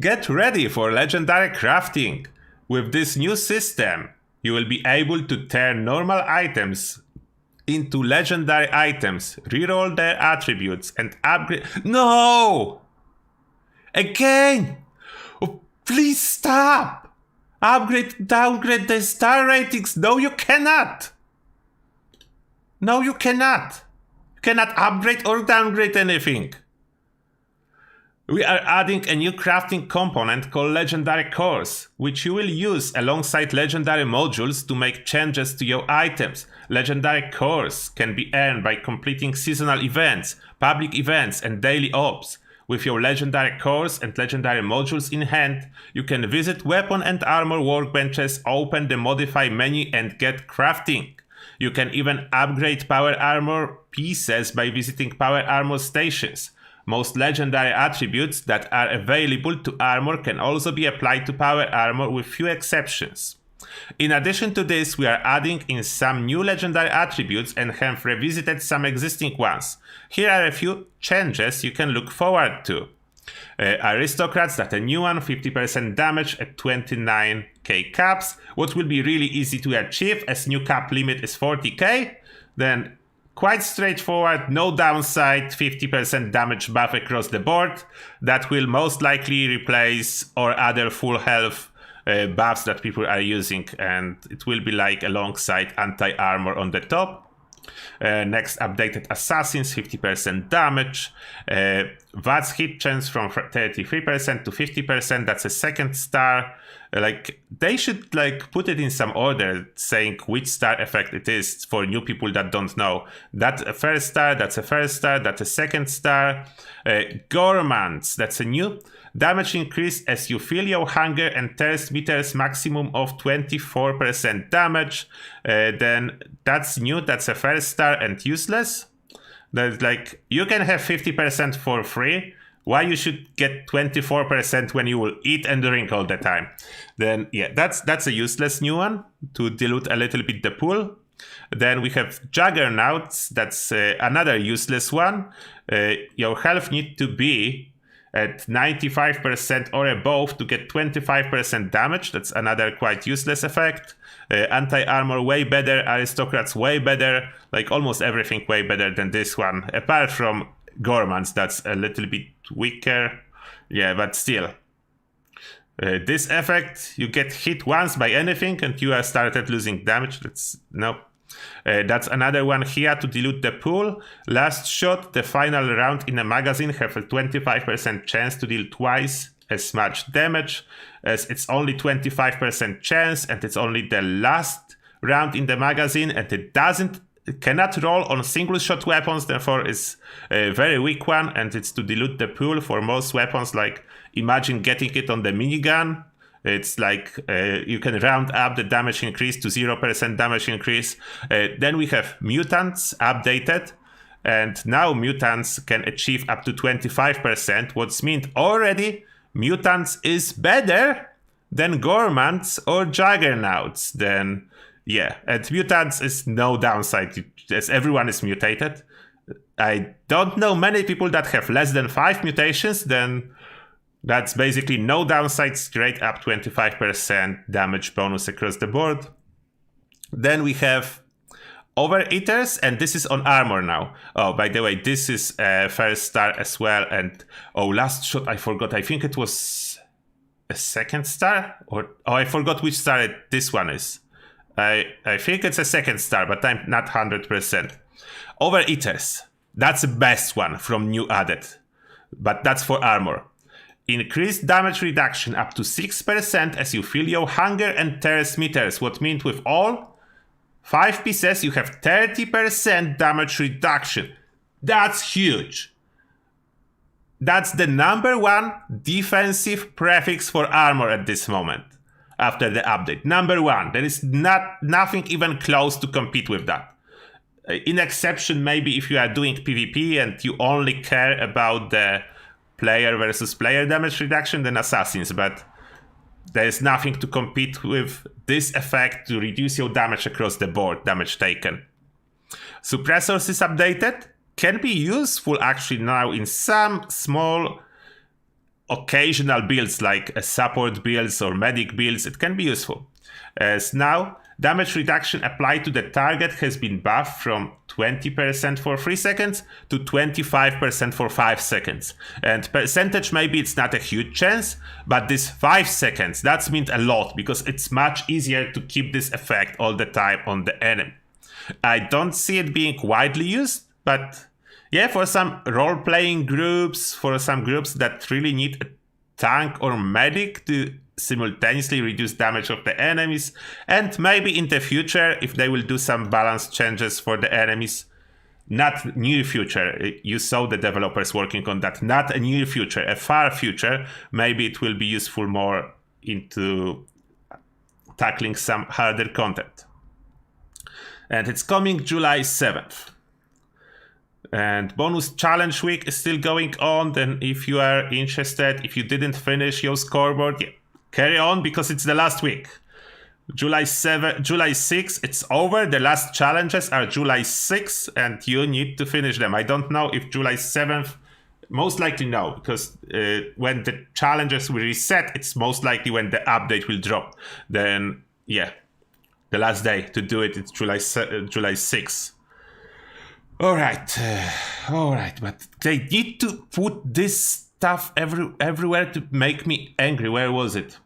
A: Get ready for legendary crafting. With this new system, you will be able to turn normal items into legendary items, reroll their attributes, and upgrade. No! Again! Oh, please stop! Upgrade, downgrade the star ratings. No, you cannot! No, you cannot! You cannot upgrade or downgrade anything. We are adding a new crafting component called Legendary Cores, which you will use alongside legendary modules to make changes to your items. Legendary Cores can be earned by completing seasonal events, public events, and daily ops. With your legendary cores and legendary modules in hand, you can visit weapon and armor workbenches, open the modify menu, and get crafting. You can even upgrade power armor pieces by visiting power armor stations. Most legendary attributes that are available to armor can also be applied to power armor with few exceptions. In addition to this, we are adding in some new legendary attributes and have revisited some existing ones. Here are a few changes you can look forward to. Aristocrats, that's a new one, 50% damage at 29k caps, what will be really easy to achieve as new cap limit is 40k. Then quite straightforward, no downside, 50% damage buff across the board. That will most likely replace or other full health buffs that people are using, and it will be like alongside anti-armor on the top. Next, updated assassins, 50% damage. VATS hit chance from 33% to 50%. That's a second star. Like, they should like put it in some order, saying which star effect it is for new people that don't know. That's a first star, that's a first star, that's a second star. Gourmands, that's a new damage increase as you feel your hunger and thirst meters maximum of 24% damage. Then that's new, that's a first star and useless. That's like, you can have 50% for free. Why you should get 24% when you will eat and drink all the time? Then yeah, that's a useless new one to dilute a little bit the pool. Then we have Juggernauts, that's another useless one. Your health need to be at 95% or above to get 25% damage. That's another quite useless effect. Anti-armor way better, aristocrats way better, like almost everything way better than this one, apart from Gourmands, that's a little bit weaker. Yeah, but still. This effect, you get hit once by anything and you are started losing damage. That's another one here to dilute the pool. Last shot, the final round in a magazine have a 25% chance to deal twice as much damage, as it's only 25% chance and it's only the last round in the magazine, and it cannot roll on single shot weapons, therefore it's a very weak one, and it's to dilute the pool for most weapons. Like imagine getting it on the minigun. It's like you can round up the damage increase to 0% damage increase. Then we have Mutants updated, and now Mutants can achieve up to 25%, what's meant already Mutants is better than Gormants or Juggernauts. And Mutants is no downside, as everyone is mutated. I don't know many people that have less than 5 mutations, then that's basically no downside, straight up 25% damage bonus across the board. Then we have Overheaters, and this is on armor now. Oh, by the way, this is first star as well. And last shot, I forgot. I think it was a second star, I forgot which star this one is. I think it's a second star, but I'm not 100%. Overheaters, that's the best one from new added, but that's for armor. Increased damage reduction up to 6% as you fill your hunger and thirst meters. What means with all 5 pieces you have 30% damage reduction. That's huge. That's the number one defensive prefix for armor at this moment after the update. Number one. There is nothing even close to compete with that. In exception, maybe if you are doing PvP and you only care about the player versus player damage reduction, then assassins, but there is nothing to compete with this effect to reduce your damage across the board, damage taken. Suppressors is updated, can be useful actually now in some small occasional builds like support builds or medic builds. It can be useful, as now damage reduction applied to the target has been buffed from 20% for 3 seconds to 25% for 5 seconds. And percentage, maybe it's not a huge chance, but this 5 seconds, that's meant a lot because it's much easier to keep this effect all the time on the enemy. I don't see it being widely used, but yeah, for some role-playing groups, for some groups that really need a tank or medic to simultaneously reduce damage of the enemies, and maybe in the future if they will do some balance changes for the enemies. Not near future, you saw the developers working on that, not a near future, a far future. Maybe it will be useful more into tackling some harder content. And it's coming July 7th. And bonus challenge week is still going on. Then if you are interested, if you didn't finish your scoreboard, carry on because it's the last week. July 6th, it's over. The last challenges are July 6th, and you need to finish them. I don't know if July 7th, most likely no, because when the challenges will reset, it's most likely when the update will drop. Then, yeah, the last day to do it, it's July 6th. All right, but they need to put this stuff everywhere to make me angry. Where was it?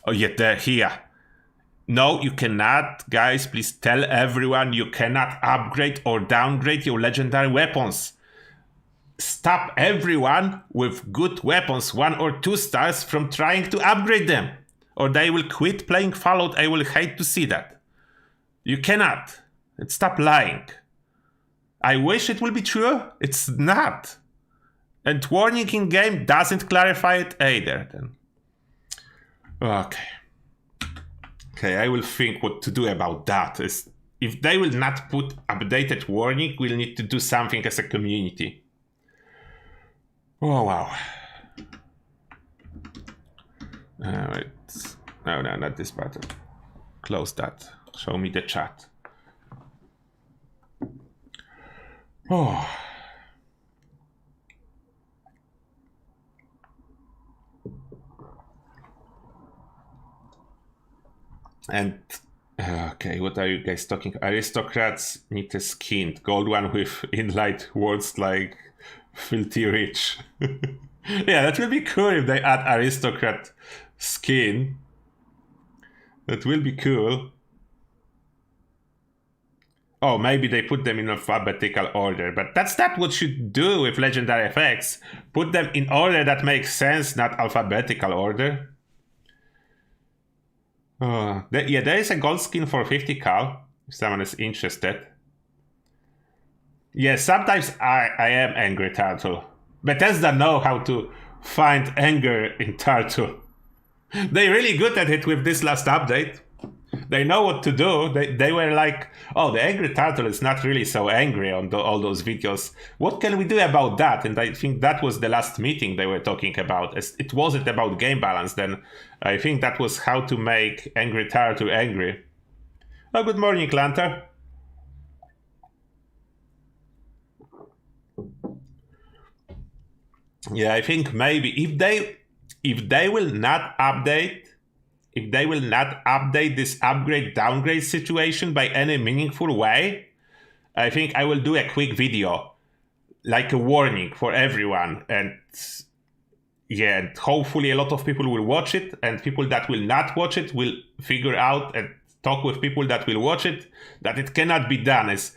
A: Here. No, you cannot, guys. Please tell everyone you cannot upgrade or downgrade your legendary weapons. Stop everyone with good weapons, 1 or 2 stars, from trying to upgrade them, or they will quit playing Fallout. I will hate to see that. You cannot. Stop lying. I wish it will be true. It's not. And warning in game doesn't clarify it either. Then. Okay, I will think what to do about that. If they will not put updated warning, we'll need to do something as a community. Oh, wow. Wait. No, not this button. Close that. Show me the chat. Oh. And okay, what are you guys talking? Aristocrats need a skinned gold one with inlight words like filthy rich. Yeah, that will be cool if they add aristocrat skin. That will be cool. Oh, maybe they put them in alphabetical order, but that's not what you do with legendary effects. Put them in order that makes sense, not alphabetical order. Yeah, there is a gold skin for 50 cal, if someone is interested. Yeah, sometimes I am angry Turtle. Bethesda know how to find anger in Turtle. They're really good at it with this last update. They know what to do. They were like, oh, the angry Turtle is not really so angry on all those videos. What can we do about that? And I think that was the last meeting they were talking about. It wasn't about game balance then. I think that was how to make angry Turtle angry. Oh, good morning, Lanter. Yeah, I think maybe if they will not update this upgrade downgrade situation by any meaningful way, I think I will do a quick video, like a warning for everyone, and yeah, hopefully a lot of people will watch it, and people that will not watch it will figure out and talk with people that will watch it that it cannot be done. Is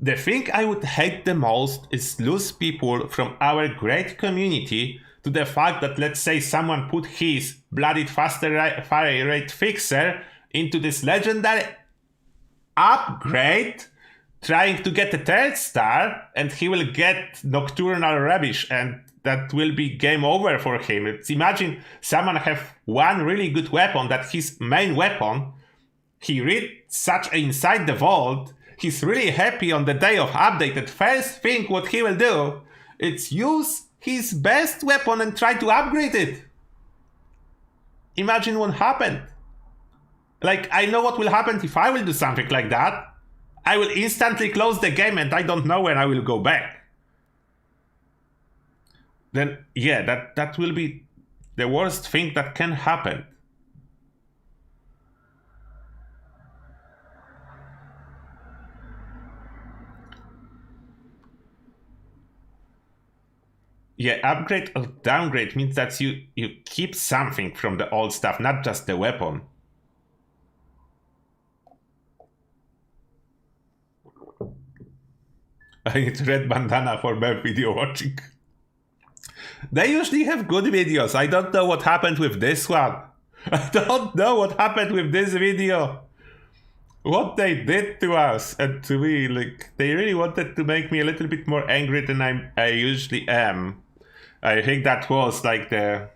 A: the thing I would hate the most is lose people from our great community to the fact that, let's say, someone put his blooded faster fire rate fixer into this legendary upgrade trying to get a 3rd star, and he will get nocturnal rubbish, and that will be game over for him. Imagine someone have one really good weapon, that his main weapon, he read such inside the vault, he's really happy on the day of update, that first thing what he will do is use his best weapon and try to upgrade it. Imagine what happened. Like, I know what will happen if I will do something like that. I will instantly close the game and I don't know when I will go back. Then, yeah, that will be the worst thing that can happen. Yeah, upgrade or downgrade means that you keep something from the old stuff, not just the weapon. I need red bandana for bad video watching. They usually have good videos. I don't know what happened with this one. I don't know what happened with this video. What they did to us and to me, like, they really wanted to make me a little bit more angry than I usually am. I think that was like the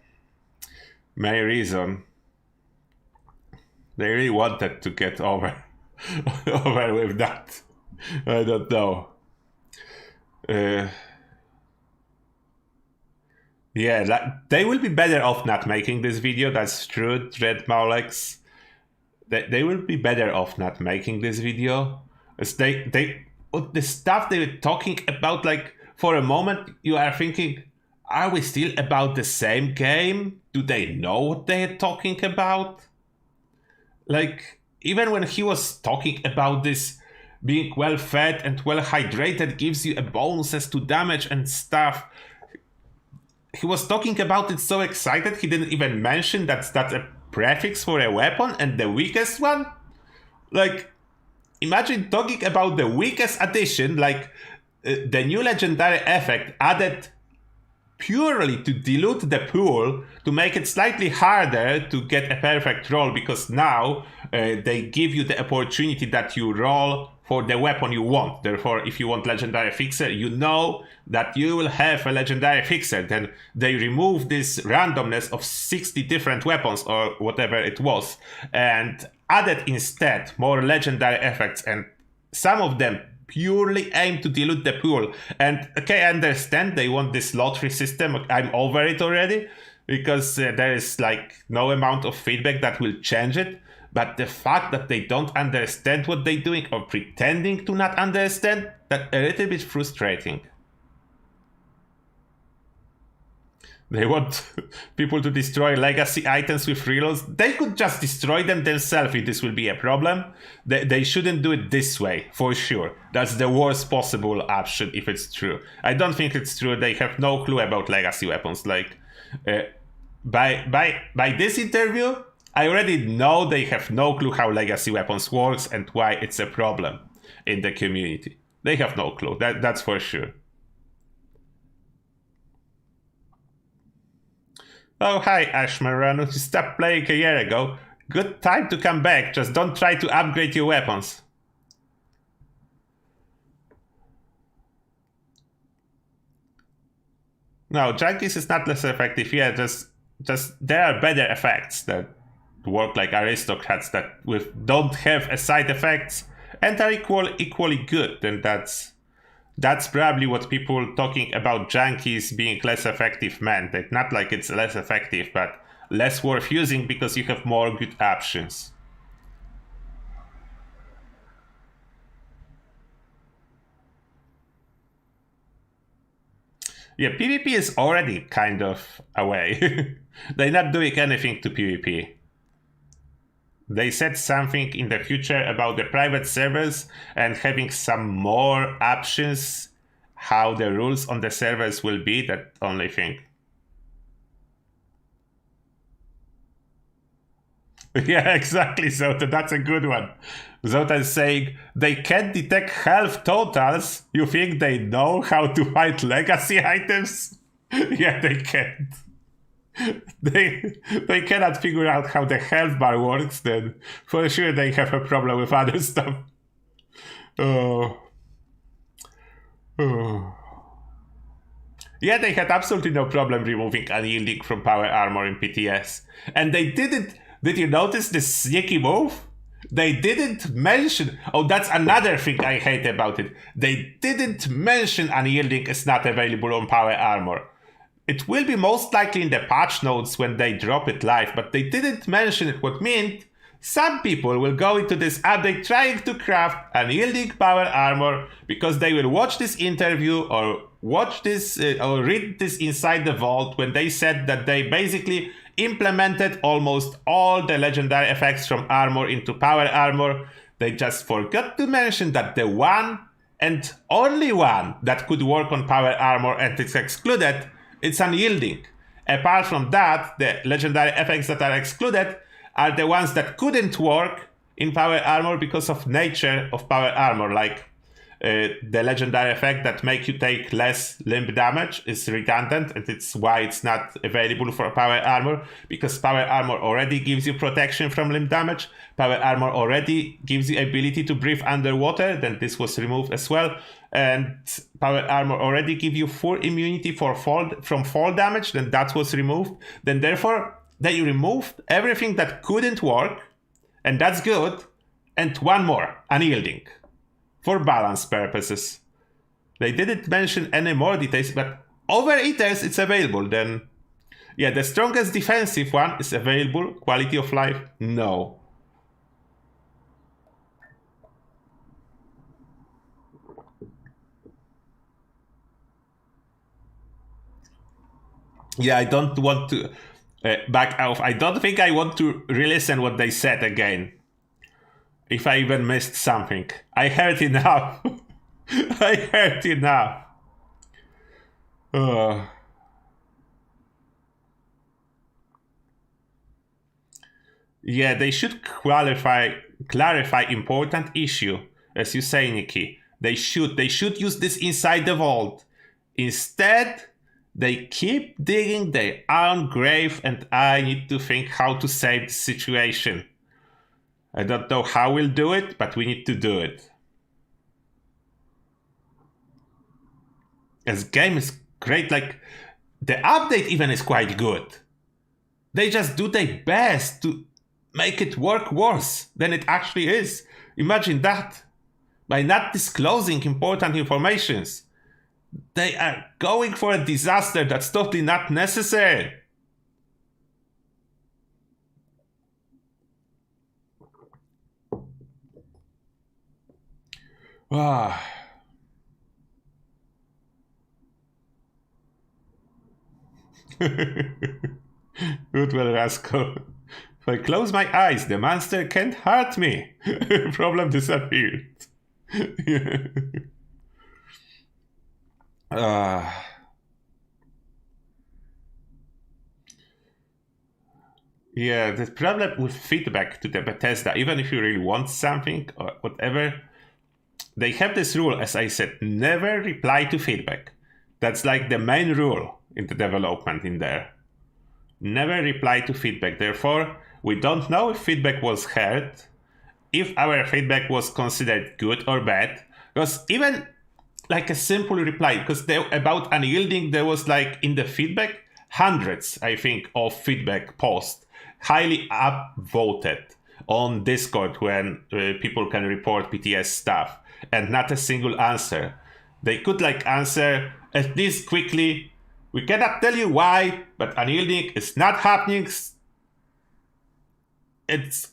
A: main reason. They really wanted to get over with that. I don't know. Yeah, they will be better off not making this video. That's true, Dread Maulex. They will be better off not making this video. As the stuff they were talking about, like, for a moment you are thinking, are we still about the same game? Do they know what they are talking about? Like, even when he was talking about this being well fed and well hydrated gives you a bonuses to damage and stuff, he was talking about it so excited he didn't even mention that's a prefix for a weapon and the weakest one. Like, imagine talking about the weakest addition, like the new legendary effect added purely to dilute the pool, to make it slightly harder to get a perfect roll, because now they give you the opportunity that you roll for the weapon you want. Therefore, if you want legendary fixer, you know that you will have a legendary fixer. Then they remove this randomness of 60 different weapons or whatever it was, and added instead more legendary effects, and some of them purely aim to dilute the pool. And okay, I understand they want this lottery system. I'm over it already, because there is like no amount of feedback that will change it. But the fact that they don't understand what they're doing, or pretending to not understand, that's a little bit frustrating. They want people to destroy legacy items with reloads. They could just destroy them themselves if this will be a problem. They shouldn't do it this way, for sure. That's the worst possible option if it's true. I don't think it's true. They have no clue about legacy weapons. Like, by this interview, I already know they have no clue how legacy weapons works and why it's a problem in the community. They have no clue. That's for sure. Oh, hi, Ashmaranu. You stopped playing a year ago. Good time to come back. Just don't try to upgrade your weapons. No, Junkies is not less effective. Yeah, just there are better effects that work like aristocrats that don't have side effects and are equally good. Then that's probably what people talking about Junkies being less effective meant. It's not like it's less effective, but less worth using because you have more good options. Yeah, PvP is already kind of away. They're not doing anything to PvP. They said something in the future about the private servers and having some more options, how the rules on the servers will be, that only thing. Yeah, exactly, Zota. That's a good one. Zota is saying, they can't detect health totals. You think they know how to fight legacy items? Yeah, they can't. They cannot figure out how the health bar works, then for sure they have a problem with other stuff. Oh. Yeah, they had absolutely no problem removing unyielding from power armor in PTS. And they didn't... Did you notice this sneaky move? They didn't mention... Oh, that's another thing I hate about it. They didn't mention unyielding is not available on power armor. It will be most likely in the patch notes when they drop it live, but they didn't mention it, what meant some people will go into this update trying to craft unyielding power armor because they will watch this interview or watch this or read this inside the vault when they said that they basically implemented almost all the legendary effects from armor into power armor. They just forgot to mention that the one and only one that could work on power armor and is excluded, it's unyielding. Apart from that, the legendary effects that are excluded are the ones that couldn't work in power armor because of nature of power armor, like the legendary effect that make you take less limb damage is redundant, and it's why it's not available for power armor, because power armor already gives you protection from limb damage. Power armor already gives you ability to breathe underwater, then this was removed as well. And power armor already give you full immunity from fall damage, then that was removed. Then therefore, they removed everything that couldn't work, and that's good. And one more, unyielding, for balance purposes. They didn't mention any more details, but Overheaters, it's available. Then, yeah, the strongest defensive one is available. Quality of life, no. Yeah, I don't want to back off. I don't think I want to re-listen what they said again. If I even missed something. I heard enough. I heard enough. Yeah, they should clarify important issue, as you say, Nikki. They should use this inside the vault. Instead, they keep digging their own grave, and I need to think how to save the situation. I don't know how we'll do it, but we need to do it. This game is great, like, the update even is quite good. They just do their best to make it work worse than it actually is. Imagine that. By not disclosing important informations, they are going for a disaster that's totally not necessary. Goodwill Rascal. If I close my eyes, the monster can't hurt me. Problem disappeared. Yeah, the problem with feedback to the Bethesda, even if you really want something or whatever, they have this rule, as I said, never reply to feedback. That's like the main rule in the development in there. Never reply to feedback. Therefore, we don't know if feedback was heard, if our feedback was considered good or bad, because even like a simple reply, because about unyielding, there was like in the feedback, hundreds, I think, of feedback posts, highly upvoted on Discord when people can report PTS stuff, and not a single answer. They could like answer at least quickly, we cannot tell you why, but unyielding is not happening. It's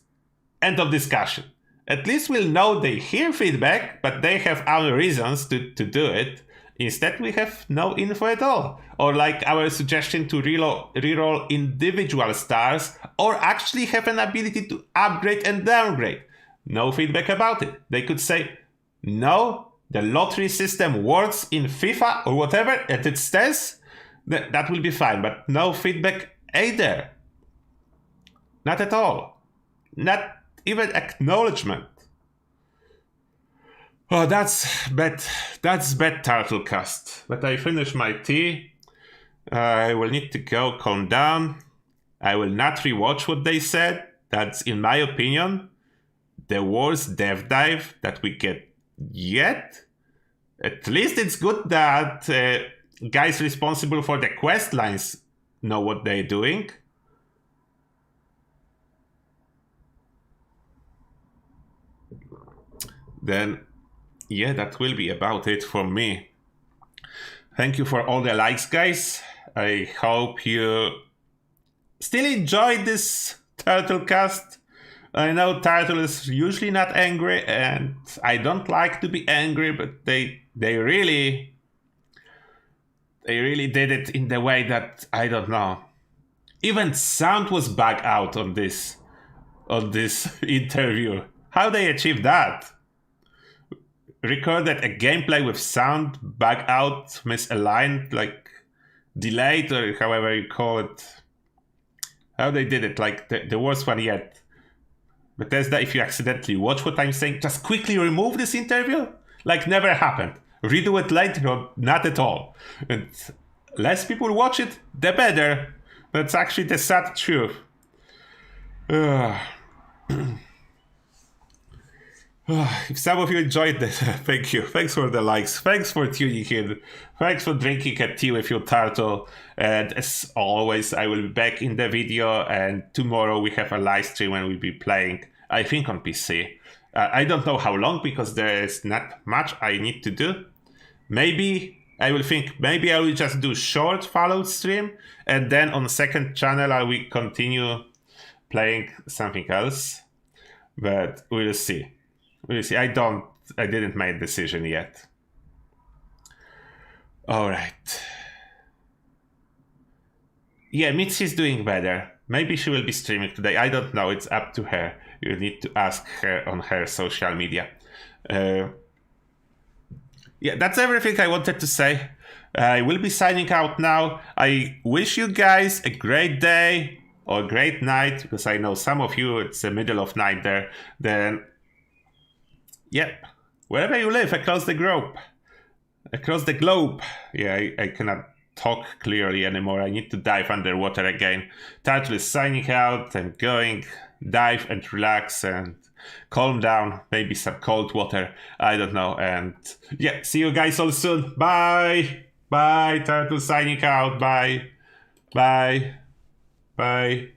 A: end of discussion. At least we'll know they hear feedback, but they have other reasons to do it. Instead, we have no info at all. Or like our suggestion to reroll individual stars, or actually have an ability to upgrade and downgrade. No feedback about it. They could say, no, the lottery system works in FIFA or whatever, and it says that will be fine, but no feedback either. Not at all. Not even acknowledgement. Oh, that's bad. That's bad, Turtlecast. But I finished my tea. I will need to go calm down. I will not rewatch what they said. That's, in my opinion, the worst dev dive that we get yet. At least it's good that guys responsible for the quest lines know what they're doing. Then, yeah, that will be about it for me. Thank you for all the likes, guys. I hope you still enjoyed this Turtlecast. I know Turtle is usually not angry, and I don't like to be angry, but they really did it in the way that, I don't know. Even sound was back out on this interview. How they achieved that? Recorded a gameplay with sound back out, misaligned, like delayed, or however you call it. How they did it, like the worst one yet. Bethesda, if you accidentally watch what I'm saying, just quickly remove this interview, like never happened. Redo it later, or not at all. And less people watch it, the better. That's actually the sad truth. If some of you enjoyed this, thank you. Thanks for the likes. Thanks for tuning in. Thanks for drinking a tea with your turtle. And as always, I will be back in the video. And tomorrow we have a live stream when we'll be playing, I think, on PC. I don't know how long, because there is not much I need to do. Maybe I will just do short Fallout stream. And then on the second channel, I will continue playing something else. But we'll see. We'll see. I didn't make a decision yet. All right. Yeah, Mitzi is doing better. Maybe she will be streaming today. I don't know. It's up to her. You need to ask her on her social media. Yeah, that's everything I wanted to say. I will be signing out now. I wish you guys a great day or a great night, because I know some of you, it's the middle of night there. Then, yeah, wherever you live across the globe. Yeah, I cannot talk clearly anymore. I need to dive underwater again. Turtle is signing out and going. Dive and relax and calm down. Maybe some cold water. I don't know. And yeah, see you guys all soon. Bye. Bye. Turtle signing out. Bye. Bye. Bye.